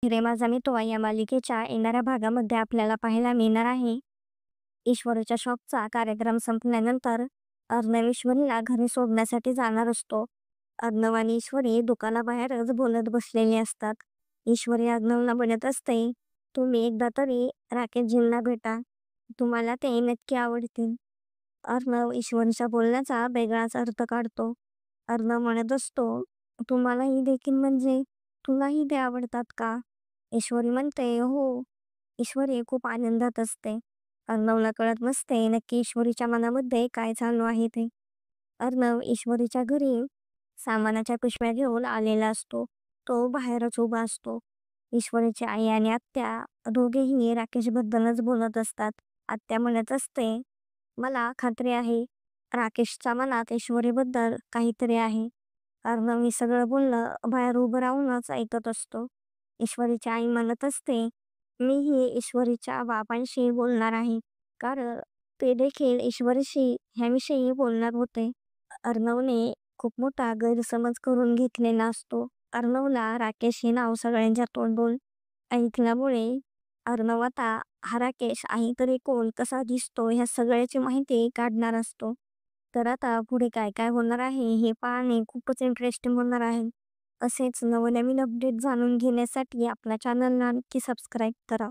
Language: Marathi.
रे माझा मितवा या मालिकेच्या येणाऱ्या भागामध्ये आपल्याला पाहायला मिळणार आहे. ईश्वरीच्या शॉपचा कार्यक्रम संपल्यानंतर अर्णव ईश्वरीला घरी सोडण्यासाठी जाणार असतो. अर्णव आणि ईश्वरी दुकानाबाहेरच बोलत बसलेले असतात. ईश्वरी अर्णवला म्हणत असते, तुम्ही एकदा तरी राकेशजींना भेटा, तुम्हाला ते नक्की आवडतील. अर्णव ईश्वरीच्या बोलण्याचा वेगळाच अर्थ काढतो. अर्णव म्हणत असतो, तुम्हालाही देखील म्हणजे तुलाही ते आवडतात का? ईश्वरी म्हणते, हो. ईश्वरी खूप आनंदात असते. अर्णवला कळत नसते नक्की ईश्वरीच्या मनामध्ये काय चालू आहे ते. अर्णव ईश्वरीच्या घरी सामानाच्या पिशव्या घेऊन आलेला असतो. तो बाहेरच उभा असतो. ईश्वरीची आई आणि आत्या दोघेही राकेशबद्दलच बोलत असतात. आत्या म्हणत असते, मला खात्री आहे राकेशच्या मनात ईश्वरीबद्दल काहीतरी आहे. अर्णव हे सगळं बोलणं बाहेर उभं राहूनच ऐकत असतो. ईश्वरीची आई म्हणत असते, मीही ईश्वरीच्या बाबांशी बोलणार आहे, कारण ते देखील ईश्वरीशी ह्याविषयी बोलणार होते. अर्णवने खूप मोठा गैरसमज करून घेतलेला असतो. अर्णवला राकेश हे नाव सगळ्यांच्या तोंडून ऐकल्यामुळे अर्णव आता हा राकेश आहे तरी कोण, कसा दिसतो, ह्या सगळ्याची माहिती काढणार असतो. तर आता पुढे काय काय होणार आहे हे पाहणे खूपच इंटरेस्टिंग होणार आहे. असेच नवनवीन अपडेट जाणून घेण्यासाठी आपल्या चॅनलला नक्की सबस्क्राईब करा.